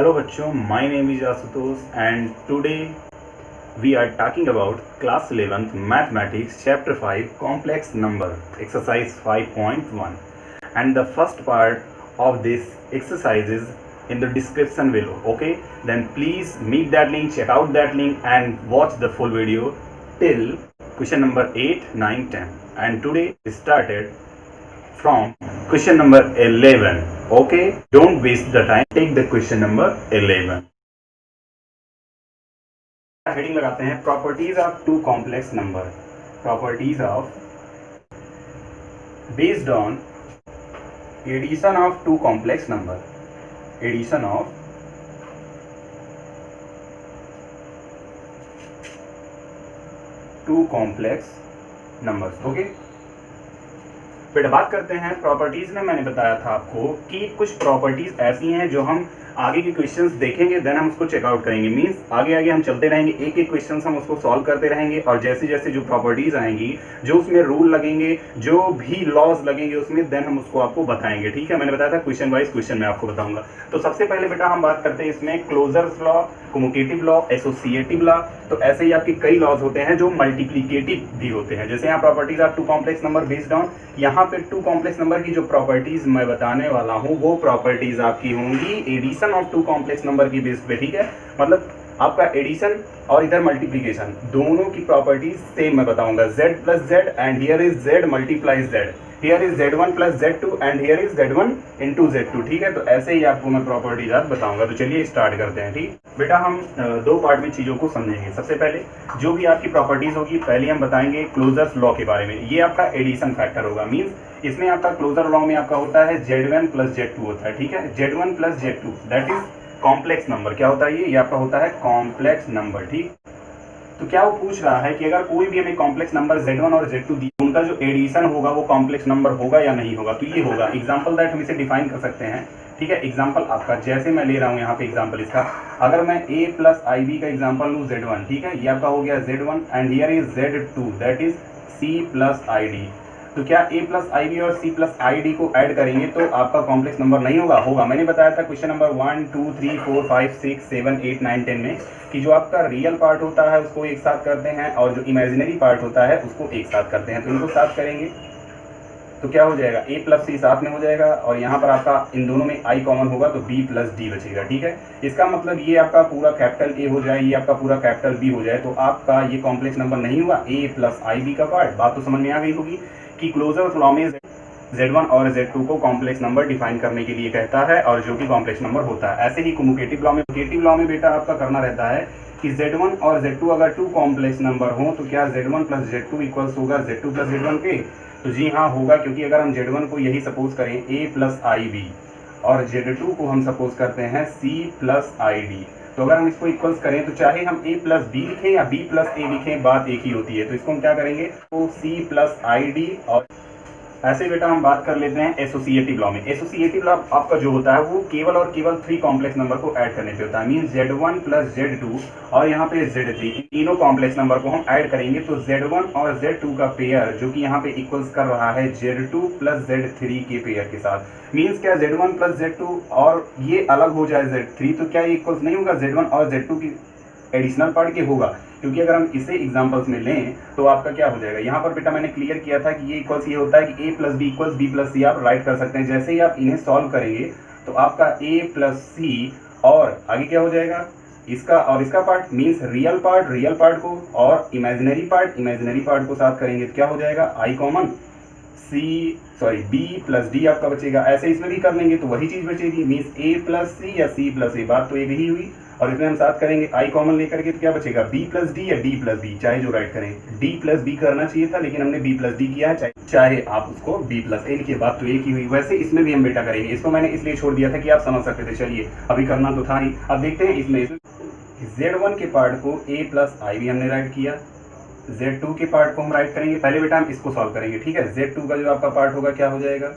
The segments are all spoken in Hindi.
Hello बच्चों, my name is Asutosh and today we are talking about class 11th mathematics chapter 5 complex number exercise 5.1 and the first part of this exercise is in the description below. Okay, then please meet that link, check out that link and watch the full video till question number 8, 9, 10 and today we started from question number 11. Okay, don't waste the time, take the question number 11. Heading लगाते हैं properties of two complex number. Properties of based on addition of two complex number. Addition of two complex numbers. Okay, फिर बात करते हैं प्रॉपर्टीज में. मैंने बताया था आपको कि कुछ प्रॉपर्टीज ऐसी हैं जो हम आगे के क्वेश्चंस देखेंगे, देन हम उसको चेकआउट करेंगे. मींस आगे आगे हम चलते रहेंगे, एक एक क्वेश्चंस हम उसको सॉल्व करते रहेंगे और जैसे जैसे जो प्रॉपर्टीज आएंगी, जो उसमें रूल लगेंगे, जो भी लॉज लगेंगे उसमें, देन हम उसको आपको बताएंगे. ठीक है, मैंने बताया था क्वेश्चन वाइज क्वेश्चन में आपको बताऊंगा. तो सबसे पहले बेटा हम बात करते हैं इसमें closures law, commutative law, associative law. तो ऐसे ही आपके कई लॉज होते हैं जो मल्टीप्लिकेटिव भी होते हैं. जैसे यहाँ properties of two complex number based on, यहाँ पे टू कॉम्प्लेक्स नंबर की जो प्रॉपर्टीज मैं बताने वाला हूँ वो प्रॉपर्टीज आपकी होंगी addition of two complex number की बेस पे. ठीक है, मतलब आपका एडिशन और इधर मल्टीप्लिकेशन दोनों की प्रॉपर्टीज सेम मैं बताऊंगा. z plus Z and here is z multiplies z, here is z1 plus z2 and here is z1 into z2. ठीक है, तो ऐसे ही आपको मैं प्रॉपर्टीज आज बताऊंगा. तो चलिए स्टार्ट करते हैं. ठीक बेटा, हम दो पार्ट में चीज़ों को समझेंगे. सबसे पहले जो भी आपकी प्रॉपर्टीज होगी, पहले हम बताएंगे क्लोजर्स लॉ के बारे में. ये आपका एडिशन फैक्टर होगा. मीन्स इसमें आपका क्लोजर लॉ में आपका होता है z1 प्लस z2 होता है. ठीक है, z1 plus z2 that is complex number. क्या होता है ये आपका होता है कॉम्प्लेक्स नंबर. ठीक, तो क्या वो पूछ रहा है कि अगर कोई भी हमें कॉम्प्लेक्स नंबर z1 और z2 दी, उनका जो एडिशन होगा वो कॉम्प्लेक्स नंबर होगा या नहीं होगा. तो ये होगा. एग्जांपल दैट हम इसे डिफाइन कर सकते हैं. ठीक है, एग्जांपल आपका जैसे मैं ले रहा हूँ यहाँ पे एग्जांपल इसका, अगर मैं a प्लस आई बी का एग्जांपल लूँ z1. ठीक है, ये आपका हो गया z1 and here is z2 that is c plus I D. तो क्या a प्लस आई बी और c प्लस आई डी को ऐड करेंगे तो आपका कॉम्प्लेक्स नंबर नहीं होगा? होगा. मैंने बताया था क्वेश्चन नंबर 1, 2, 3, 4, 5, 6, 7, 8, 9, 10 में कि जो आपका रियल पार्ट होता है उसको एक साथ करते हैं और जो इमेजिनरी पार्ट होता है उसको एक साथ करते हैं. तो इनको साथ करेंगे तो क्या हो जाएगा, a प्लस सी साथ में हो जाएगा और यहाँ पर आपका इन दोनों में i कॉमन होगा तो b प्लस डी बचेगा. ठीक है, इसका मतलब ये आपका पूरा कैपिटल A हो जाए, ये आपका पूरा कैपिटल B हो जाए, तो आपका ये कॉम्प्लेक्स नंबर नहीं हुआ. a प्लस आई बी का पार्ट. बात तो समझ में आ गई होगी कि क्लोजर लॉ में z1 और z2 को कॉम्प्लेक्स नंबर डिफाइन करने के लिए कहता है और जो कि कॉम्प्लेक्स नंबर होता है. ऐसे ही कम्यूटेटिव लॉ में बेटा आपका करना रहता है कि z1 और z2 अगर टू कॉम्प्लेक्स नंबर हो तो क्या z1 प्लस z2 इक्वल्स होगा z2 प्लस z1 के? तो जी हाँ होगा, क्योंकि अगर हम z1 को यही सपोज करें a प्लस आई बी और z2 को हम सपोज करते हैं c प्लस आई डी, तो अगर हम इसको इक्वल्स करें तो चाहे हम a प्लस बी लिखें या b प्लस a लिखें बात एक ही होती है. तो इसको हम क्या करेंगे, तो c प्लस आई डी. और ऐसे बेटा हम बात कर लेते हैं एसोसिएटिव लॉ में. एसोसिएटिव लॉ आपका जो होता है वो केवल और केवल 3 कॉम्प्लेक्स नंबर को ऐड करने पे होता है. मीन z1 प्लस z2 और यहाँ पे z3, तीनों कॉम्प्लेक्स नंबर को हम ऐड करेंगे तो z1 और z2 का पेयर जो कि यहाँ पे इक्वल्स कर रहा है z2 प्लस z3 के पेयर के साथ. मीन्स क्या z1 प्लस z2 और ये अलग हो जाए z3 तो क्या ये इक्वल्स नहीं होगा z1 और z2 की एडिशनल पार्ट के होगा. क्योंकि अगर हम इसे एग्जांपल्स में लें तो आपका क्या हो जाएगा, यहाँ पर बेटा मैंने क्लियर किया था कि ये इक्वल्स ये होता है कि a plus B equals B plus C आप राइट कर सकते हैं. जैसे ही आप इन्हें सॉल्व करेंगे तो आपका a प्लस सी और आगे क्या हो जाएगा, इसका और इसका पार्ट. मीन्स रियल पार्ट को और इमेजिनरी पार्ट को साथ करेंगे तो क्या हो जाएगा, i common b plus D आपका बचेगा. ऐसे इसमें भी कर लेंगे तो वही चीज बचेगी. मीन्स a प्लस सी या c प्लस a, बात तो एक ही हुई. और इसमें हम साथ करेंगे i कॉमन लेकर के तो क्या बचेगा, b प्लस डी या d प्लस b, चाहे जो राइट करें. d प्लस b करना चाहिए था लेकिन हमने b प्लस डी किया है, चाहे आप उसको b प्लस a लिखिए, बात तो एक ही हुई. वैसे इसमें भी हम बेटा करेंगे. इसको मैंने इसलिए छोड़ दिया था कि आप समझ सकते थे. चलिए अभी करना तो था ही. अब देखते हैं इसमें z1 के पार्ट को a प्लस आई भी हमने राइट किया, z2 के पार्ट को हम राइट करेंगे. पहले बेटा हम इसको सॉल्व करेंगे. ठीक है, z2 का जो आपका पार्ट होगा क्या हो जाएगा,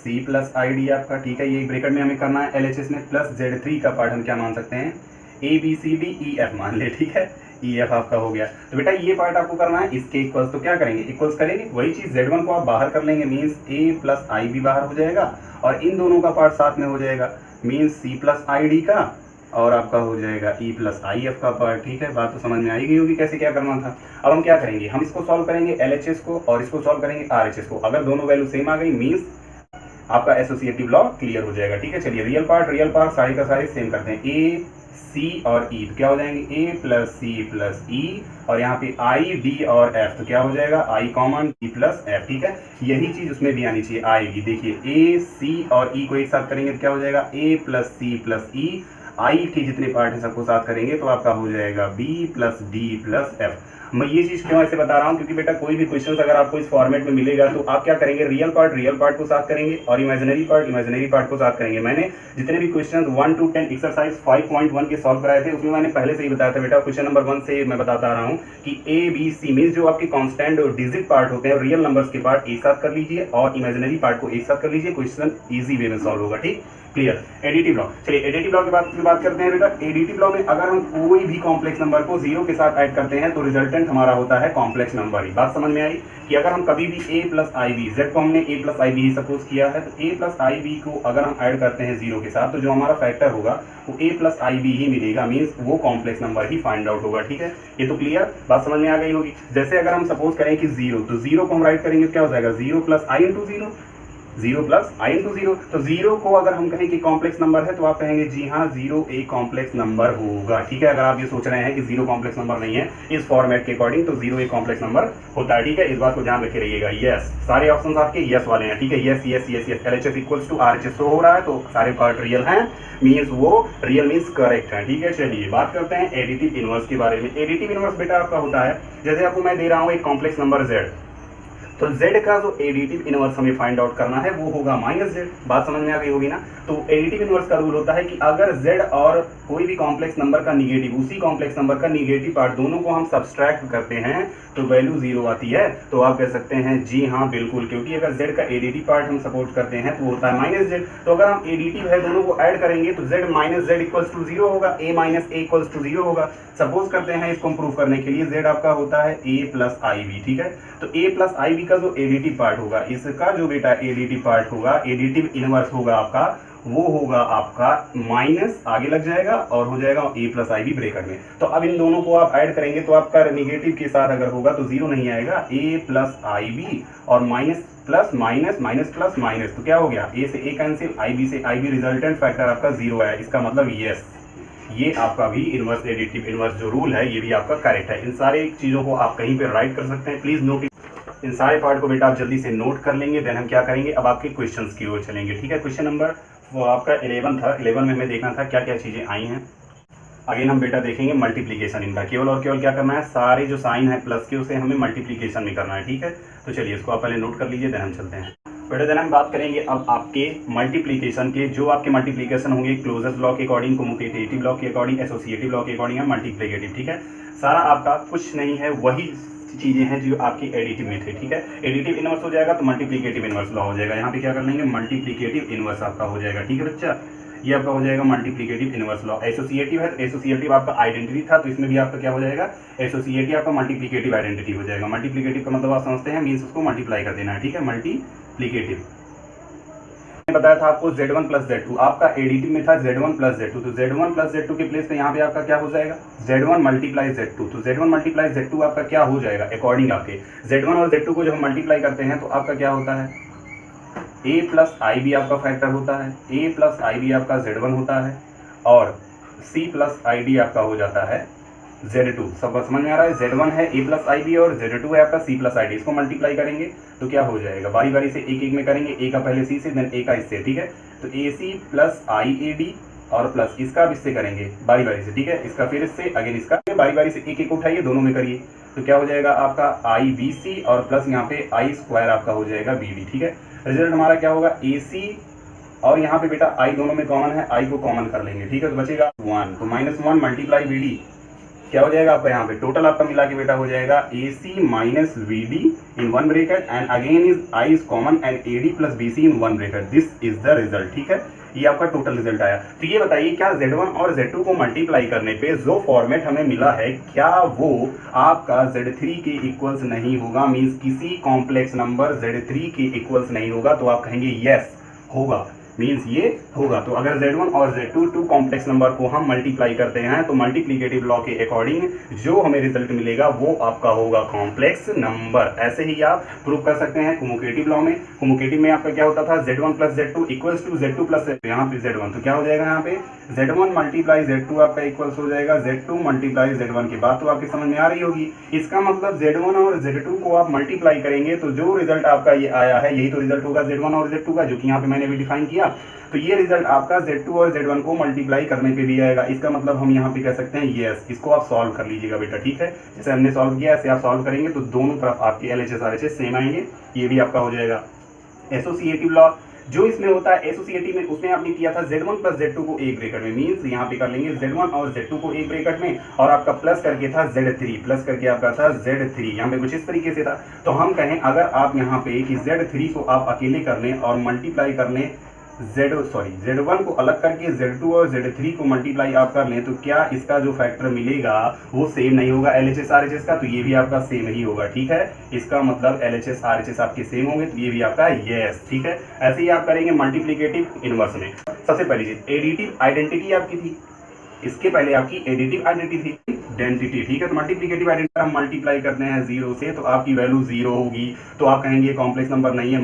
c प्लस आई डी आपका. ठीक है, ये ब्रैकेट में हमें करना है LHS में. प्लस z3 का पार्ट हम क्या मान सकते हैं, a b c d e f मान ले. ठीक है, e f आपका हो गया. तो बेटा ये पार्ट आपको करना है इसके इक्वल्स. तो क्या करेंगे, इक्वल्स करेंगे वही चीज, z1 को आप बाहर कर लेंगे. मीन्स a प्लस आई भी बाहर हो जाएगा और इन दोनों का पार्ट साथ में हो जाएगा. Means c plus I D का और आपका हो जाएगा ई प्लस आई एफ का पार्ट। ठीक है, बात तो समझ में आई गई होगी कैसे क्या करना था। अब हम क्या करेंगे, हम इसको सॉल्व करेंगे LHS को और इसको सॉल्व करेंगे RHS को। अगर दोनों वैल्यू सेम आ गई मीन्स आपका एसोसिएटिव लॉ क्लियर हो जाएगा। ठीक है, चलिए रियल पार्ट सारे का सारे सेम करते हैं। ए सी और ई तो क्या हो जाएंगे ए प्लस सी प्लस ई, और यहाँ पे आई डी और एफ तो क्या हो जाएगा आई कॉमन डी प्लस एफ। ठीक है, यही चीज उसमें भी आनी चाहिए, आएगी। देखिए ए सी और ई को एक साथ करेंगे तो क्या हो जाएगा ए प्लस सी प्लस ई, आई के जितने पार्ट है सबको साथ करेंगे तो आपका हो जाएगा b plus d plus f. मैं ये चीज क्यों ऐसे बता रहा हूँ, क्योंकि बेटा कोई भी क्वेश्चन अगर आपको इस फॉर्मेट में मिलेगा तो आप क्या करेंगे, रियल पार्ट को साथ करेंगे और इमेजिनरी पार्ट को साथ करेंगे। मैंने जितने भी क्वेश्चन 1 to 10 एक्सरसाइज 5.1 के सॉल्व कराए थे उसमें मैंने पहले से ही बताया था बेटा, क्वेश्चन नंबर 1 से मैं बताता रहा हूँ कि ए बी सी मीन जो आपके कांस्टेंट और डिजिट पार्ट होते हैं रियल नंबर्स के पार्ट एक साथ कर लीजिए और इमेजिनरी पार्ट को एक साथ कर लीजिए, क्वेश्चन ईजी वे में सॉल्व होगा। ठीक, क्लियर। एडिटिव लॉ, चलिए एडिटिव लॉ की बात करते हैं बेटा। एडिटिव लॉ में अगर हम कोई भी कॉम्प्लेक्स नंबर को 0 के साथ ऐड करते हैं तो रिजल्टेंट हमारा होता है कॉम्प्लेक्स नंबर ही। बात समझ में आई कि अगर हम कभी भी a plus i b, z को हमने a प्लस आई बी ही सपोज किया है, तो a प्लस आई बी को अगर हम ऐड करते हैं 0 के साथ तो जो हमारा फैक्टर होगा वो a प्लस आई बी ही मिलेगा, मीन्स वो कॉम्प्लेक्स नंबर ही फाइंड आउट होगा। ठीक है, ये तो क्लियर, बात समझ में आ गई होगी। जैसे अगर हम सपोज करें कि 0, तो 0 को हम राइट करेंगे तो क्या हो जाएगा 0 प्लस आई इंटू 0, 0 प्लस आई इंटू 0। तो 0 को अगर हम कहें कि कॉम्प्लेक्स नंबर है तो आप कहेंगे जी हाँ 0 एक कॉम्प्लेक्स नंबर होगा। ठीक है, अगर आप ये सोच रहे हैं कि 0 कॉम्प्लेक्स नंबर नहीं है इस फॉर्मेट के अकॉर्डिंग तो 0 एक कॉम्प्लेक्स नंबर होता है। ठीक है, इस बात को ध्यान रखे रहिएगा। यस, सारे ऑप्शन आपके यस वाले हैं। ठीक है, yes yes yes yes, LHS equals to RHS show हो रहा है तो सारे पार्ट रियल हैं, मीन्स वो रियल मीन्स करेक्ट है। ठीक है, चलिए बात करते हैं एडिटिव इनवर्स के बारे में। एडिटिव इनवर्स बेटा आपका होता है, जैसे आपको मैं दे रहा हूँ एक कॉम्प्लेक्स नंबर z, तो z का जो एडिटिव इनवर्स हमें फाइंड आउट करना है वो होगा -z। बात समझ में आ गई होगी ना। तो एडिटिव इनवर्स का रूल होता है कि अगर z और कोई भी कॉम्प्लेक्स नंबर का निगेटिव, उसी कॉम्प्लेक्स नंबर का निगेटिव पार्ट दोनों को हम सब्सट्रैक्ट करते हैं तो वैल्यू 0 आती है, तो आप कह सकते हैं जी हाँ बिल्कुल, क्योंकि अगर z का एडिटिव पार्ट हम सपोर्ट करते हैं तो वो होता है -z। तो अगर हम एडिटिव है दोनों को ऐड करेंगे तो z minus z equals to 0 होगा, a minus a equals to 0 होगा। सपोज करते हैं इसको प्रूव करने के लिए z आपका होता है a प्लस आई बी। ठीक है, तो a प्लस आई बी का जो एडिटिव पार्ट होगा, इसका जो बेटा एडिटिव पार्ट होगा, एडिटिव इनवर्स होगा आपका, वो होगा आपका माइनस आगे लग जाएगा और हो जाएगा a plus i b bracket में। तो अब इन दोनों को आप ऐड करेंगे तो आपका निगेटिव के साथ अगर होगा तो 0 नहीं आएगा, a प्लस आई बी और minus plus minus minus plus minus, तो क्या हो गया a से a कैंसिल, ib से ib, रिजल्टेंट फैक्टर आपका 0 आया। इसका मतलब यस, ये आपका भी इनवर्स एडिटिव इनवर्स जो रूल है ये भी आपका करेक्ट है। इन सारे चीज़ों को आप कहीं पे राइट कर सकते हैं, प्लीज़ नोट इन सारे पार्ट को बेटा आप जल्दी से नोट कर लेंगे। देन हम क्या करेंगे, अब आपके क्वेश्चंस की ओर चलेंगे। ठीक है, क्वेश्चन नंबर वो आपका 11 था, 11 में हमें देखना था क्या क्या चीज़ें आई हैं। अगेन हम बेटा देखेंगे मल्टीप्लीकेशन इनका, केवल और केवल क्या करना है, सारे जो साइन है प्लस के उसे हमें मल्टीप्लीकेशन में करना है। ठीक है, तो चलिए इसको आप पहले नोट कर लीजिए, देन हम चलते हैं बेटा। देन हम बात करेंगे अब आपके मल्टीप्लीकेशन के, जो आपके मल्टीप्लीकेशन होंगे क्लोजर लॉ के अकॉर्डिंग, कम्यूटेटिव लॉ के अकॉर्डिंग, एसोसिएटिव लॉ के अकॉर्डिंग है मल्टीप्लीकेटिव। ठीक है, सारा आपका कुछ नहीं है, वही चीज़ें हैं जो आपकी एडिटिव में थे। ठीक है, एडिटिव इनवर्स हो जाएगा तो मल्टीप्लीकेटिव इनवर्स लॉ हो जाएगा। यहाँ पे क्या कर लेंगे, मल्टीप्लीकेटिव इनवर्स आपका हो जाएगा। ठीक है बच्चा, ये आपका हो जाएगा मल्टीप्लीकेटिव इनवर्स लॉ। एसोसिएटिव है तो एसोसिएटिव आपका आइडेंटिटी था, तो इसमें भी आपका क्या हो जाएगा, एसोसिएटिव आपका मल्टीप्लीकेटिव आइडेंटिटी हो जाएगा। मल्टीप्लीकेटिव का मतलब आप समझते हैं, मीन्स उसको मल्टीप्लाई कर देना है। ठीक है, मल्टीप्लीकेटिव बताया था आपको z1 प्लस z2, आपका एडिटिव में था z1 प्लस z2, तो z1 प्लस z2 के प्लेस पे यहाँ पे आपका क्या हो जाएगा, z1 मल्टीप्लाई z2, तो z1 मल्टीप्लाई z2 आपका क्या हो जाएगा, अकॉर्डिंग आपके z1 और z2 को जब हम मल्टीप्लाई करते हैं तो आपका क्या होता है, a प्लस आई बी आपका फैक्टर होता है, a प्लस आई बी आपका z1 होता है और c प्लस आई डी आपका हो जाता है Z2। सब समझ में आ रहा है, Z1 है a प्लस आई बी और Z2 है आपका c प्लस आई डी। इसको मल्टीप्लाई करेंगे तो क्या हो जाएगा, बारी बारी से एक एक में करेंगे, a का पहले c से देन a का इससे। ठीक है, तो ac plus I A D और प्लस इसका अब इससे करेंगे बारी बारी से। ठीक है, इसका फिर इससे, अगेन इसका, बारी बारी से एक एक उठाइए, दोनों में करिए, तो क्या हो जाएगा आपका आई बी सी और प्लस यहाँ पे आई स्क्वायर आपका हो जाएगा बी डी। ठीक है, रिजल्ट हमारा क्या होगा, ए सी और यहाँ पे बेटा आई दोनों में कॉमन है, आई को कॉमन कर लेंगे। ठीक है, तो बचेगा 1, तो -1 मल्टीप्लाई बी डी क्या हो जाएगा आपका, यहाँ पे टोटल आपका मिला के बेटा हो जाएगा A C minus B D in one bracket and again is I is common and A D plus B C in one bracket. This is the result. ठीक है, ये आपका टोटल रिजल्ट आया। तो ये बताइए क्या Z1 और Z2 को मल्टीप्लाई करने पे जो फॉर्मेट हमें मिला है क्या वो आपका Z3 के इक्वल्स नहीं होगा, मीन्स किसी कॉम्प्लेक्स नंबर Z3 के इक्वल्स नहीं होगा, तो आप कहेंगे यस होगा। मीन्स ये होगा। तो अगर Z1 और Z2 टू कॉम्प्लेक्स नंबर को हम मल्टीप्लाई करते हैं तो मल्टीप्लिकेटिव लॉ के अकॉर्डिंग जो हमें रिजल्ट मिलेगा वो आपका होगा कॉम्प्लेक्स नंबर। ऐसे ही आप प्रूव कर सकते हैं कम्युटेटिव लॉ में। कम्युटेटिव में आपका क्या होता था, Z1 plus Z2 equals to Z2 plus यहाँ पे Z1, तो क्या हो जाएगा यहाँ पे Z1 मल्टीप्लाई Z2 आपका इक्वल्स हो जाएगा Z2 मल्टीप्लाई Z1 की बात तो आपकी समझ में आ रही होगी। इसका मतलब Z1 और Z2 को आप मल्टीप्लाई करेंगे तो जो रिजल्ट आपका ये आया है यही तो रिजल्ट होगा Z1 और Z2 का, जो कि यहाँ पे मैंने भी डिफाइन किया। तो ये रिजल्ट आपका Z2 और Z1 को मल्टीप्लाई करने पे भी आएगा। इसका मतलब हम यहाँ पे कह सकते हैं यस। इसको आप सॉल्व कर लीजिएगा बेटा, ठीक है। जैसे हमने सॉल्व किया ऐसे आप सॉल्व करेंगे तो दोनों तरफ आपके LHS RHS सेम आएंगे। ये भी आपका हो जाएगा। एसोसिएटिव लॉ जो इसमें होता है एसोसिएटिव में, उसमें आपने किया था Z1 प्लस Z2 को एक ब्रैकेट में, मीन्स यहाँ पे कर लेंगे Z1 और Z2 को एक ब्रैकेट में और आपका प्लस करके था Z3, प्लस करके आपका था Z3, यहाँ पे कुछ इस तरीके से था। तो हम कहें अगर आप यहाँ पे कि Z3 को आप अकेले कर लें और मल्टीप्लाई कर लें Z1 को अलग करके Z2 और Z3 को मल्टीप्लाई आप कर लें तो क्या इसका जो फैक्टर मिलेगा वो सेम नहीं होगा LHS RHS का, तो ये भी आपका सेम ही होगा, ठीक है। इसका मतलब LHS RHS आपके सेम होंगे तो ये भी आपका यस, ठीक है। ऐसे ही आप करेंगे मल्टीप्लिकेटिव इनवर्स में। सबसे पहली चीज एडिटिव आइडेंटिटी आपकी थी, इसके पहले आपकी एडिटिव आइडेंटिटी थी डेंसिटी, ठीक है। तो मल्टीप्लिकेटिव आइडेंटिटी हम मल्टीप्लाई करते हैं 0 से तो आपकी वैल्यू 0 होगी, तो आप कहेंगे कॉम्प्लेक्स नंबर नहीं है।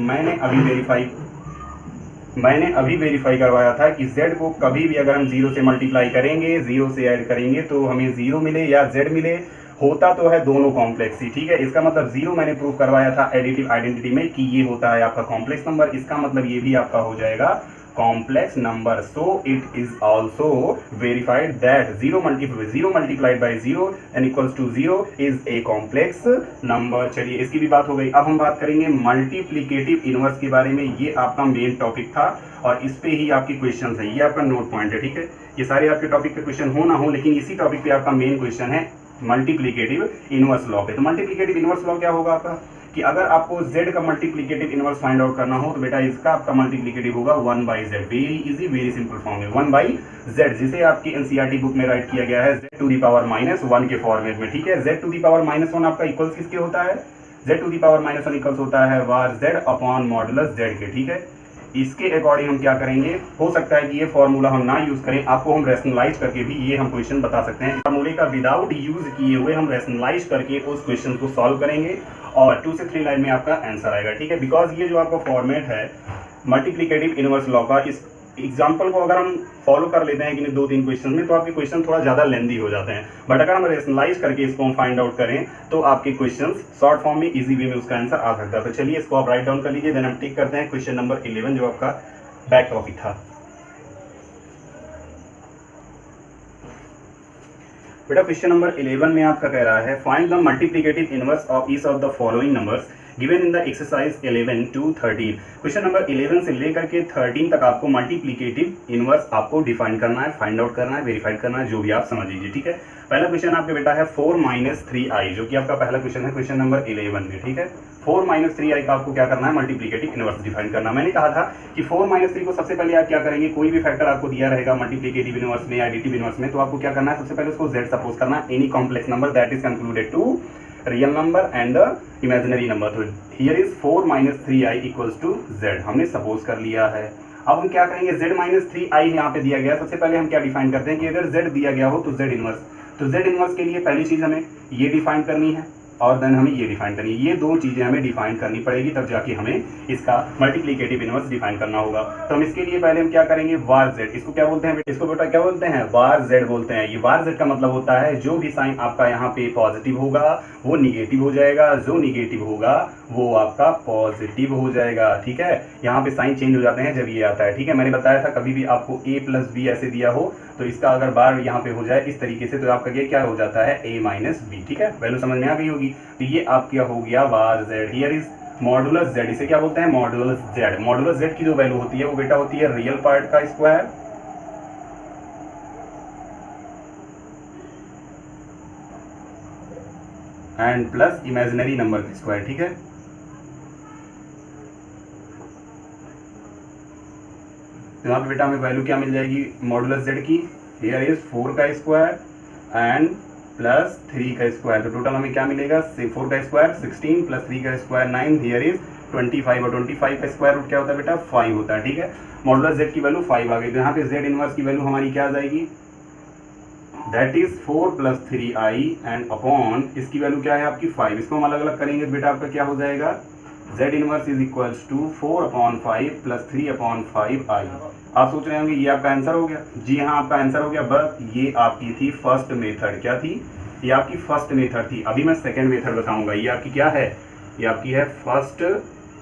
मैंने अभी वेरीफाई करवाया था कि Z को कभी भी अगर हम 0 से मल्टीप्लाई करेंगे, 0 से ऐड करेंगे तो हमें 0 मिले या Z मिले, होता तो है दोनों कॉम्प्लेक्स ही, ठीक है। इसका मतलब 0 मैंने प्रूव करवाया था एडिटिव आइडेंटिटी में कि ये होता है आपका कॉम्प्लेक्स नंबर। इसका मतलब ये भी आपका हो जाएगा complex number. So it is also verified that 0 multiplied by 0 and equals to 0 is a complex number. चलिए इसकी भी बात हो गई। अब हम बात करेंगे मल्टीप्लिकेटिव इनवर्स के बारे में। ये आपका मेन टॉपिक था और इस पे ही आपकी क्वेश्चन है, ये आपका नोट पॉइंट है, ठीक है। ये सारे आपके टॉपिक पे क्वेश्चन हो ना हो लेकिन इसी टॉपिक पे आपका मेन क्वेश्चन है मल्टीप्लिकेटिव इनवर्स लॉ पे। तो मल्टीप्लिकेटिव इनवर्स लॉ क्या होगा आपका कि अगर आपको Z का मल्टीप्लिकेटिव इनवर्स फाइंड आउट करना हो तो बेटा इसका आपका मल्टीप्लिकेटिव होगा 1/Z। Very easy, very simple form है 1/Z, जिसे आपकी NCERT बुक में राइट किया गया है Z टू दी पावर -1 के फॉर्मेट में, ठीक है। Z टू दी पावर -1 आपका इक्वल्स किसके होता है, Z to the power -1 equals होता है bar Z upon modulus Z के, ठीक है। इसके अकॉर्डिंग हम क्या करेंगे, हो सकता है कि ये फॉर्मूला हम ना यूज करें, आपको हम रैशनलाइज करके भी ये हम क्वेश्चन बता सकते हैं। फॉर्मूले का विदाउट यूज किए हुए हम रैशनलाइज करके उस क्वेश्चन को सॉल्व करेंगे और 2 से 3 लाइन में आपका आंसर आएगा, ठीक है। बिकॉज ये जो आपका फॉर्मेट है मल्टीप्लिकेटिव इनवर्स लॉ का, इस एग्जाम्पल को अगर हम फॉलो कर लेते हैं कि 2-3 क्वेश्चन में तो आपके क्वेश्चन थोड़ा ज़्यादा लेंदी हो जाते हैं। बट अगर हम रैशनलाइज करके इसको हम फाइंड आउट करें तो आपके क्वेश्चन शॉर्ट फॉर्म में इजी वे में उसका आंसर आ सकता है। तो चलिए इसको आप राइट डाउन कर लीजिए। देन हम टिक करते हैं क्वेश्चन नंबर 11 जो आपका बैक टॉपिक था। बेटा क्वेश्चन नंबर 11 में आपका कह रहा है find the multiplicative inverse of each of the following numbers given in the exercise 11 to 13। Question number 11 से लेकर के 13 तक आपको मल्टीप्लिकेटिव इनवर्स आपको डिफाइन करना है, फाइंड आउट करना है, वेरीफाइड करना है, जो भी आप समझ लीजिए, ठीक है। पहला क्वेश्चन आपके बेटा है 4 - 3i, जो कि आपका पहला क्वेश्चन है क्वेश्चन नंबर 11 में, ठीक है। 4 - 3i का आपको क्या करना है, मल्टीप्लिकेटिव इनवर्स डिफाइन करना। मैंने कहा था कि 4 - 3 को सबसे पहले आप क्या करेंगे, कोई भी फैक्टर आपको दिया रहेगा मल्टीप्लिकेटिव इनवर्स में, एडिटिव इनवर्स में, तो आपको क्या करना है, सबसे पहले उसको z सपोज करना है, any complex number that is concluded to real number and the imaginary number. तो here is 4 - 3i equals to z, हमने सपोज कर लिया है। अब हम क्या करेंगे, z - 3i यहाँ पे दिया गया, सबसे पहले हम क्या डिफाइन करते हैं कि अगर z दिया गया हो तो z इनवर्स, तो z इनवर्स के लिए पहली चीज हमें ये डिफाइन करनी है और देन हमें ये डिफाइन करनी है। ये दो चीजें हमें डिफाइन करनी पड़ेगी तब जाके हमें इसका मल्टीप्लिकेटिव इनवर्स डिफाइन करना होगा। तो हम इसके लिए पहले हम क्या करेंगे, वार z, इसको क्या बोलते हैं, इसको बेटा क्या बोलते हैं, वार z बोलते हैं। ये वार z का मतलब होता है जो भी साइन आपका यहाँ पे पॉजिटिव होगा वो निगेटिव हो जाएगा, जो निगेटिव होगा वो आपका पॉजिटिव हो जाएगा, ठीक है। यहाँ पे साइन चेंज हो जाते हैं जब ये आता है, ठीक है। मैंने बताया था कभी भी आपको a + b ऐसे दिया हो तो इसका अगर बार यहाँ पे हो जाए इस तरीके से तो आपका ये क्या हो जाता है, a - b, ठीक है। वैल्यू समझ में आ गई होगी। तो ये आपका हो गया वार z। Here is modulus z, इसे क्या बोलते हैं, मॉडुलस z। मॉडुलस z की जो वैल्यू होती है वो बेटा होती है रियल पार्ट का square and plus imaginary number का स्क्वायर, ठीक है। तो यहाँ पे बेटा हमें वैल्यू क्या मिल जाएगी मॉडुलस z की, हियर इज 4 का स्क्वायर एंड +3 का स्क्वायर। तो टोटल हमें क्या मिलेगा, 4 का स्क्वायर 16 + 3 का स्क्वायर 9, हियर इज 25 और 25 का स्क्वायर रूट क्या होता है बेटा 5 होता है, ठीक है। मॉडुलस z की वैल्यू 5 आ गई, तो यहाँ पे z इनवर्स की वैल्यू हमारी क्या आ जाएगी, that is 4 plus 3i and upon इसकी वैल्यू क्या है आपकी 5। इसको हम अलग अलग करेंगे बेटा आपका क्या हो जाएगा, z inverse is equals to 4/5 plus 3/5i। आप सोच रहे होंगे ये आपका आंसर हो गया, जी हाँ आपका आंसर हो गया, बस ये आपकी थी फर्स्ट मेथड। क्या थी, ये आपकी फर्स्ट मेथड थी। अभी मैं सेकंड मेथड बताऊंगा, ये आपकी क्या है, ये आपकी है फर्स्ट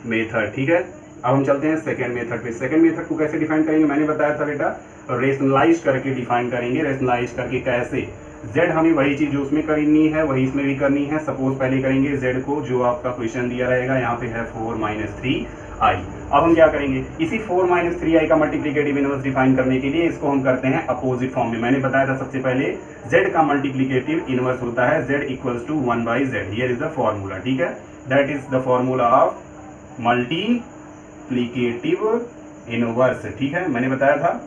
मेथड, ठीक है। अब हम चलते हैं सेकंड मेथड पे। सेकंड मेथड को कैसे डिफाइन करेंगे, मैंने बताया था बेटा रेशनलाइज करके डिफाइन करेंगे। रेशनलाइज करके कैसे, z हमें वही चीज जो उसमें करनी है वही इसमें भी करनी है। सपोज पहले करेंगे z को, जो आपका क्वेश्चन दिया रहेगा यहाँ पे है 4 - 3i। अब हम क्या करेंगे, इसी 4 - 3i का मल्टीप्लिकेटिव इनवर्स डिफाइन करने के लिए इसको हम करते हैं अपोजिट फॉर्म में। मैंने बताया था सबसे पहले z का मल्टीप्लिकेटिव इनवर्स होता है z equals to 1/z। Here is the formula, ठीक है, that is the formula of multiplicative inverse, ठीक है। मैंने बताया था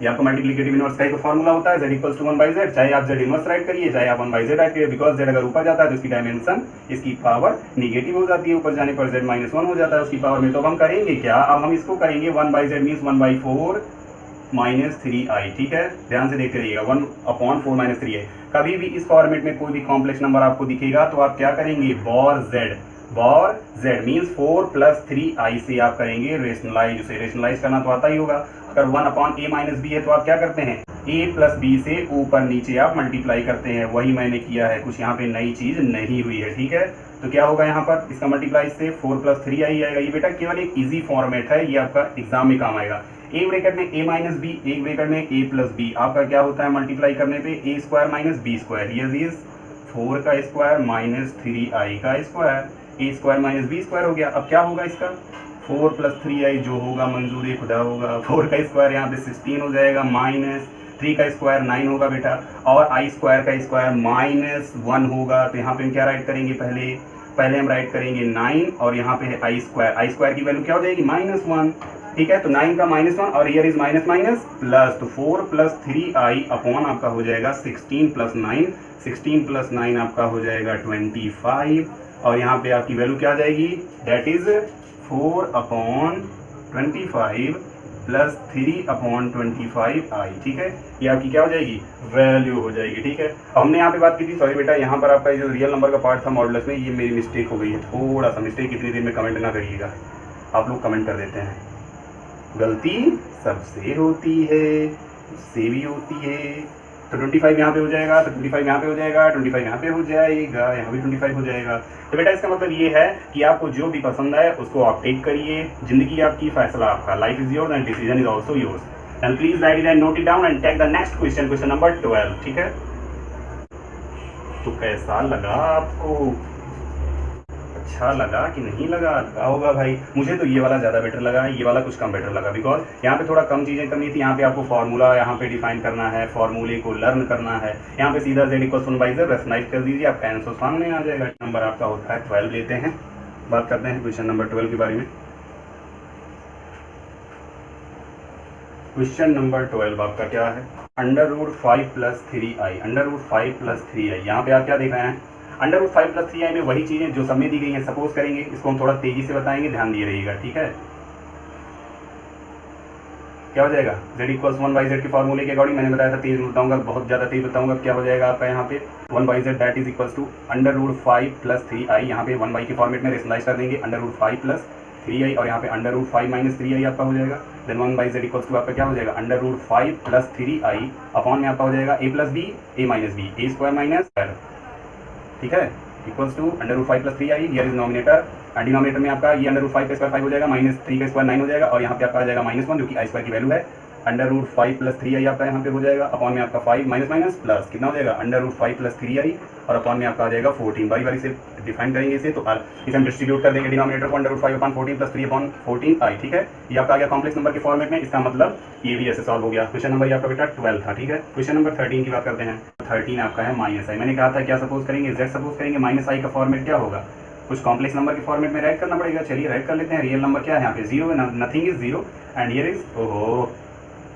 ये आपका मल्टीप्लिकेटिव इनवर्स का एक फॉर्मूला होता है z इक्वल्स टू 1/z। चाहे आप z इनवर्स राइट करिए, चाहे आप 1/z राइट करिए, बिकॉज z अगर ऊपर जाता है तो इसकी डायमेंशन, इसकी पावर नेगेटिव हो जाती है, ऊपर जाने पर z -1 हो जाता है उसकी पावर में। तो अब हम करेंगे क्या, अब हम इसको करेंगे 1/z मीन्स 1/4 - 3i, ठीक है। ध्यान से देखते रहिएगा, 1/4 - 3i। कभी भी इस फॉर्मेट में कोई भी कॉम्प्लेक्स नंबर आपको दिखेगा तो आप क्या करेंगे, बॉर z मीन्स 4 + 3i से आप करेंगे रेशनलाइज। उसे रेशनलाइज करना तो आता ही होगा। अगर 1/a - b है तो आप क्या करते हैं, a + b से ऊपर नीचे आप मल्टीप्लाई करते हैं, वही मैंने किया है, कुछ यहाँ पे नई चीज नहीं हुई है, ठीक है। तो क्या होगा यहाँ पर, इसका मल्टीप्लाई से 4 + 3i आएगा। ये बेटा केवल एक इजी फॉर्मेट है, ये आपका एग्जाम में काम आएगा। एक ब्रैकेट में a - b, एक ब्रैकेट में a + b, आपका क्या होता है मल्टीप्लाई करने पे a² - b²। हियर इज 4 का स्क्वायर माइनस 3i का स्क्वायर, a² - b² हो गया। अब क्या होगा इसका, 4 + 3i जो होगा मंजूर खुदा होगा। 4 का स्क्वायर यहाँ पे 16 हो जाएगा, माइनस 3 का स्क्वायर 9 होगा बेटा, और i² का स्क्वायर -1 होगा। तो यहाँ पे हम क्या राइट करेंगे, पहले हम राइट करेंगे 9 और यहाँ पे है i² की वैल्यू क्या हो जाएगी -1, ठीक है। तो 9 का -1 और हियर इज माइनस प्लस, तो 4 + 3i अपॉन आपका हो जाएगा 16 + 9, 16 + 9 आपका हो जाएगा 25, और यहाँ पे आपकी वैल्यू क्या आ जाएगी, दैट इज 4/25 + 3/25i, ठीक है। ये आपकी क्या हो जाएगी, वैल्यू हो जाएगी, ठीक है। अब हमने यहाँ पे बात की थी, सॉरी बेटा यहाँ पर आपका जो रियल नंबर का पार्ट था मॉडुलस में, ये मेरी मिस्टेक हो गई है, थोड़ा सा मिस्टेक। इतनी देर में कमेंट ना करिएगा, आप लोग कमेंट कर देते हैं, गलती सबसे होती है, उससे भी होती है। तो 25 यहाँ पे हो जाएगा, तो 25 यहाँ पे हो जाएगा, 25 यहाँ पे हो जाएगा, यहाँ भी 25 हो जाएगा। तो बेटा इसका मतलब ये है कि आपको जो भी पसंद है उसको आप टेक करिए। जिंदगी आपकी, फैसला आपका, life is yours and decision is also yours. And please write it and note it down and take the next question, question number 12, ठीक है। तो कैसा लगा आपको, अच्छा लगा कि नहीं लगा होगा भाई। मुझे तो ये वाला ज़्यादा बेटर लगा, ये वाला कुछ कम बेटर लगा, बिकॉज यहाँ पे थोड़ा कम चीज़ें करनी थी। यहाँ पे आपको फार्मूला यहाँ पे डिफाइन करना है, फार्मूले को लर्न करना है। यहाँ पे सीधा z = 1/z रेशनलाइज कर दीजिए, आपका आंसर सामने आ जाएगा। नंबर आपका होता है 12। लेते हैं, बात करते हैं क्वेश्चन नंबर 12 के बारे में। क्वेश्चन नंबर 12 आपका क्या है, √5 + 3i, √5 + 3i। यहाँ पे आप क्या देख रहे हैं, √5 + 3i में वही चीज़ें जो सब में दी गई हैं सपोज करेंगे। इसको हम थोड़ा तेजी से बताएंगे, ध्यान दिए रहिएगा, ठीक है। क्या हो जाएगा, z = 1/z के फॉर्मूले के अकॉर्डिंग, मैंने बताया था तेज बताऊंगा, बहुत ज़्यादा तेज बताऊंगा। क्या हो जाएगा आपका यहाँ पे 1/z, that is equals to √5 + 3i। यहाँ पे 1 के फॉर्मेट में रेशनलाइज कर देंगे, √5 + 3i, और यहाँ पे √5 - 3i आपका हो जाएगा। देन 1/z इक्वल्स टू आपका क्या हो जाएगा, √5 + 3i अपॉन में आपका हो जाएगा a + b, a - b, a², ठीक है, equals to √5 + 3i। Here is nominator, denominator में आपका ये √5 का स्क्वायर 5 हो जाएगा, -3 का स्क्वायर 9 हो जाएगा, और यहाँ पे आपका आ जाएगा -1 जो कि i² की वैल्यू है। √5 + 3i आपका यहाँ पे हो जाएगा, अपॉन में आपका 5 माइनस प्लस कितना हो जाएगा, √5 + 3i, और अपॉन में आपका आ जाएगा 14। बारी बारी से डिफाइन करेंगे इसे, तो इसे हम डिस्ट्रीब्यूट कर देंगे डिनोमिनेटर को, √5/14 + 3/14i, ठीक है। ये आपका आ गया कॉम्प्लेक्स नंबर के फॉर्मेट में। इसका मतलब ये भी ऐसे सॉल्व हो गया। क्वेश्चन नंबर ये आपका बेटा 12 था, ठीक है। क्वेश्चन नंबर 13 की बात करते हैं। 13 आपका है -i। मैंने कहा था क्या सपोज करेंगे, z सपोज करेंगे, -i का फॉर्मेट क्या होगा, कुछ कॉम्प्लेक्स नंबर के फॉर्मेट में राइट करना पड़ेगा। चलिए राइट कर लेते हैं। रियल नंबर क्या है यहाँ पे, 0 है, nothing is 0, and here is, ओहो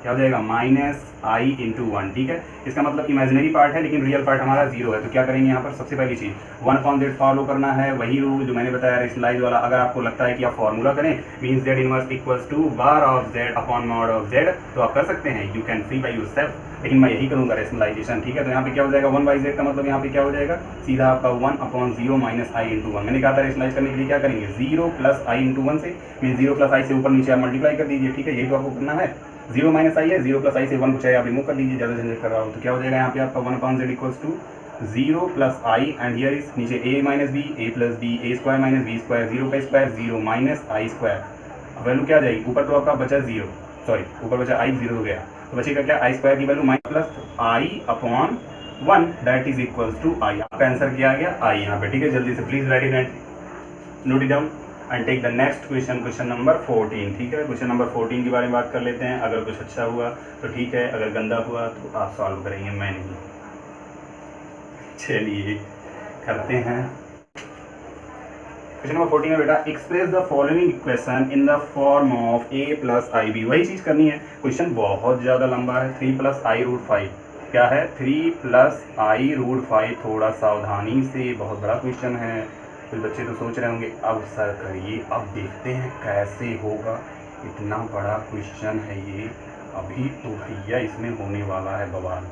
क्या हो जाएगा -i/1, ठीक है। इसका मतलब इमेजिनरी पार्ट है लेकिन रियल पार्ट हमारा 0 है। तो क्या करेंगे यहाँ पर सबसे पहली चीज़ 1/z फॉलो करना है, वही रूल जो मैंने बताया रेशनलाइज वाला। अगर आपको लगता है कि आप फॉर्मूला करें means z inverse equals to var of z upon mod of z, तो आप कर सकते हैं, you can see by yourself, लेकिन मैं यही करूँगा रेशनलाइजेशन, ठीक है। तो यहाँ पे क्या हो जाएगा 1/z का मतलब यहाँ पे क्या हो जाएगा सीधा आपका 1/0 माइनस i/1। मैंने कहा था रेशनलाइज करने के लिए क्या करेंगे 0 प्लस i/1 से, मीन 0 प्लस i से ऊपर नीचे आप मल्टीप्लाई कर दीजिए, ठीक है। यही तो आपको करना है। 0 माइनस आई है, 0 प्लस आई से 1 को चाहे आप रिमूव कर दीजिए, ज़्यादा झंझट कर रहा हो। तो क्या हो जाएगा यहाँ पे आपका 1/z equals to 0 plus i and here is नीचे a minus b, a plus b, a square minus b square, 0 का square 0 minus i square. Value क्या आ जाएगी, ऊपर तो आपका बचा 0, सॉरी ऊपर बचा i, 0 हो गया, तो बचेगा क्या आई स्क्वायर की value minus plus I upon 1 that is equals to I. आपका आंसर क्या आ गया आई यहाँ पे, ठीक है। जल्दी से please write it, note it down and take the next question, question number 14, ठीक है। क्वेश्चन नंबर 14 के बारे में बात कर लेते हैं। अगर कुछ अच्छा हुआ तो ठीक है, अगर गंदा हुआ तो आप सॉल्व करेंगे, मैं नहीं। चलिए करते हैं। क्वेश्चन नंबर 14 है बेटा, express the following equation in the form of a plus i b. वही चीज़ करनी है। क्वेश्चन बहुत ज़्यादा लंबा है। 3 प्लस i√5 क्या है, 3 प्लस i√5। थोड़ा सावधानी से, बहुत बड़ा क्वेश्चन है। कुछ बच्चे तो सोच रहे होंगे अब सर करिए, अब देखते हैं कैसे होगा, इतना बड़ा क्वेश्चन है ये, अभी तो भैया इसमें होने वाला है बवाल।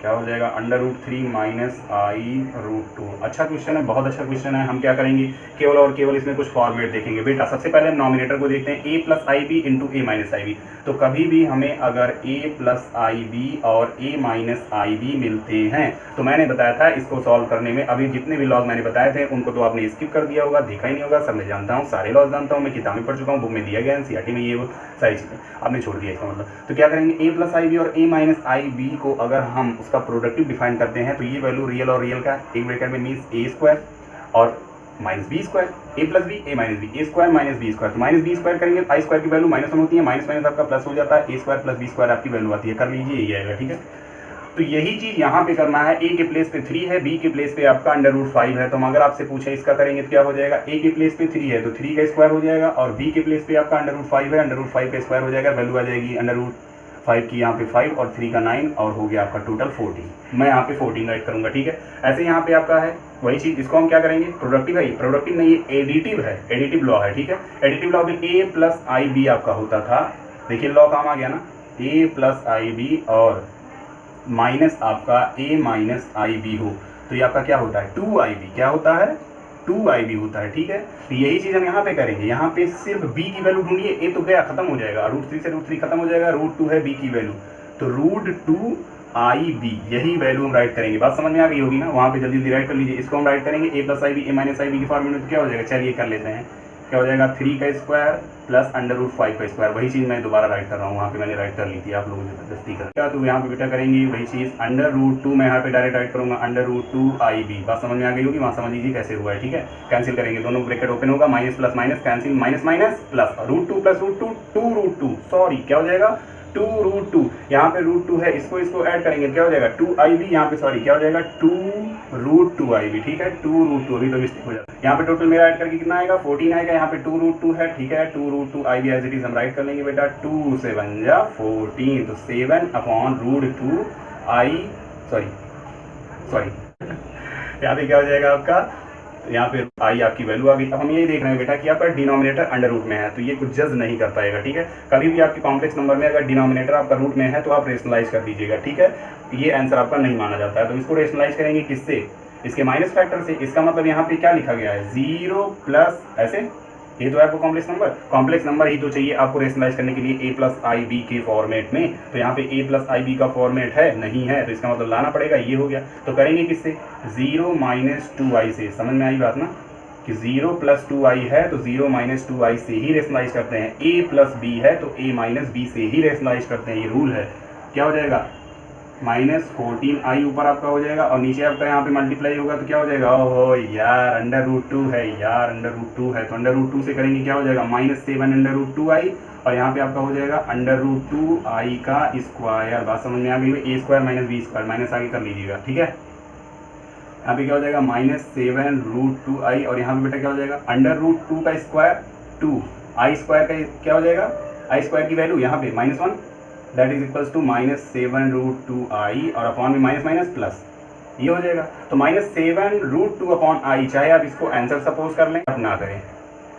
क्या हो जाएगा √3 माइनस i√2। अच्छा क्वेश्चन है, बहुत अच्छा क्वेश्चन है। हम क्या करेंगे, केवल और केवल इसमें कुछ फॉर्मेट देखेंगे बेटा। सबसे पहले हम नॉमिनेटर को देखते हैं, a plus i b into a minus i b. तो कभी भी हमें अगर a प्लस आई बी और a माइनस आई बी मिलते हैं तो मैंने बताया था इसको सॉल्व करने में, अभी जितने भी लॉज मैंने बताए थे उनको तो आपने स्किप कर दिया होगा, देखा ही नहीं होगा। सब मैं जानता हूँ, सारे लॉज जानता हूँ, मैं किताब में पढ़ चुका हूँ, बुक में दिया गया NCERT में, ये वो सारी चीज़ें आपने छोड़ दिया इसका मतलब। तो क्या करेंगे, a प्लस आई बी और a माइनस आई बी को अगर हम उसका प्रोडक्टिव डिफाइन करते हैं तो ये वैल्यू रियल और रियल का एक ब्रैकेट में मीन्स a स्क्वायर और minus b square, a plus b a minus b, a square minus b square. तो माइनस बी स्क्वायर करेंगे आई स्क्वायर की वैल्यू -1 होती है, माइनस माइनस आपका प्लस हो जाता है, a square plus b square आपकी वैल्यू आती है। कर लीजिए, यही आएगा, ठीक है। तो यही चीज़ यहाँ पे करना है। a के प्लेस पे 3 है, b के प्लेस पे आपका √5 है। तो हम अगर आपसे पूछे इसका करेंगे तो क्या हो जाएगा, a के प्लेस पे 3 है तो 3 का स्क्वायर हो जाएगा, और b के प्लेस पे आपका √5 है, √5 का स्क्वायर हो जाएगा, वैल्यू आ जाएगी √5 की यहाँ पे 5 और 3 का 9 और हो गया आपका टोटल 14। मैं यहाँ पे 14 राइट करूँगा, ठीक है। ऐसे यहाँ पे आपका है वही चीज़, इसको हम क्या करेंगे, प्रोडक्टिव है, प्रोडक्टिव नहीं है, एडिटिव है, एडिटिव लॉ है, ठीक है। एडिटिव लॉ में a प्लस आई बी आपका होता था, देखिए लॉ काम आ गया ना, a प्लस आई बी और माइनस आपका a माइनस आई बी हो तो ये आपका क्या होता है 2IB, क्या होता है 2IB होता है, ठीक है। तो यही चीज़ हम यहाँ पे करेंगे, यहाँ पे सिर्फ b की वैल्यू ढूंढिए, a तो गया खत्म हो जाएगा, √3 से √3 खत्म हो जाएगा, √2 है b की वैल्यू, तो √2IB यही वैल्यू हम राइट करेंगे। बात समझ में आ गई होगी ना, वहाँ पे जल्दी जल्दी राइट कर लीजिए। इसको हम राइट करेंगे a plus i b a minus i b की फॉर्मूले में, तो क्या हो जाएगा, चलिए कर लेते हैं। क्या हो जाएगा 3 का स्क्वायर प्लस √5 का स्क्वायर, वही चीज़ मैं दोबारा राइट कर रहा हूँ, वहाँ पे मैंने राइट कर ली थी, आप लोगों ने जबरदस्ती कर क्या, तो यहाँ पे बेटा करेंगे वही चीज़, √2 मैं यहाँ पे डायरेक्ट राइट करूँगा, √2IB। बात समझ में आ गई होगी, वहाँ समझ लीजिए कैसे हुआ है, ठीक है। कैंसिल करेंगे, दोनों ब्रैकेट ओपन होगा, minus plus minus cancel, minus minus plus, √2 plus √2 2√2, sorry क्या हो जाएगा 2√2, यहाँ पे √2 है, इसको ऐड करेंगे क्या हो जाएगा 2IB, यहाँ पे सॉरी क्या हो जाएगा 2√2IB, ठीक है 2√2, अभी तो मिस्टेक हो जाता है। यहाँ पे टोटल मेरा ऐड करके कितना आएगा 14 आएगा, यहाँ पे 2√2 है, ठीक है 2√2IB एज इट इज हम राइट कर लेंगे बेटा, 2 से बन जा 14, तो 7/√2I सॉरी यहाँ पे क्या हो जाएगा आपका, यहाँ पे आई आपकी वैल्यू आ गई। अब हम यही देख रहे हैं बेटा कि आपका डिनोमिनेटर अंडर रूट में है तो ये कुछ जज नहीं कर पाएगा, ठीक है। कभी भी आपके कॉम्प्लेक्स नंबर में अगर डिनोमिनेटर आपका रूट में है तो आप रेशनलाइज कर दीजिएगा, ठीक है। ये आंसर आपका नहीं माना जाता है, तो इसको रेशनलाइज करेंगे किससे, इसके माइनस फैक्टर से। इसका मतलब यहाँ पे क्या लिखा गया है 0 प्लस ऐसे, ये तो है आपको कॉम्प्लेक्स नंबर ही तो चाहिए आपको रेशनलाइज करने के लिए a प्लस आई बी के फॉर्मेट में। तो यहाँ पे a प्लस आई बी का फॉर्मेट है नहीं है, तो इसका मतलब लाना पड़ेगा, ये हो गया। तो करेंगे किससे 0 माइनस 2i से, समझ में आई बात ना, कि 0 प्लस 2i है तो 0 माइनस 2i से ही रेशनलाइज करते हैं, a प्लस b है तो a माइनस b से ही रेशनलाइज करते हैं, ये रूल है। क्या हो जाएगा -14i ऊपर आपका हो जाएगा और नीचे आपका यहाँ पे मल्टीप्लाई होगा तो क्या हो जाएगा, ओहो यार √2 है यार, √2 है, तो √2 से करेंगे क्या हो जाएगा -7/√2i और यहाँ पे आपका हो जाएगा √2i का स्क्वायर। बात समझ में आ गई, a square minus b square, minus आगे कर लीजिएगा, ठीक है। यहाँ पे क्या हो जाएगा -7/√2i और यहाँ पे बेटा क्या हो जाएगा √2 का स्क्वायर 2, i स्क्वायर का क्या हो जाएगा, i स्क्वायर की वैल्यू यहाँ पे -1 that is equals to -7√2i और अपॉन में माइनस माइनस प्लस, ये हो जाएगा। तो -7√2/i, चाहे आप इसको आंसर सपोज कर लें, आप ना करें,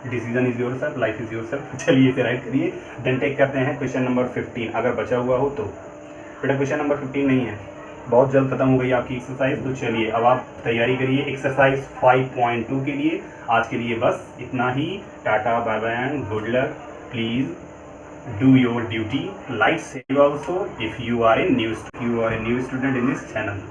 decision is your self, life is your self. चलिए इसे राइट करिए। देन टेक करते हैं क्वेश्चन नंबर 15, अगर बचा हुआ हो तो। बेटा क्वेश्चन नंबर 15 नहीं है, बहुत जल्द खत्म हो गई आपकी एक्सरसाइज। तो चलिए अब आप तैयारी करिए एक्सरसाइज 5.2 के लिए। आज के लिए बस इतना ही। Tata, bye bye and good luck. Please do your duty, like, save also if you are a new student in this channel.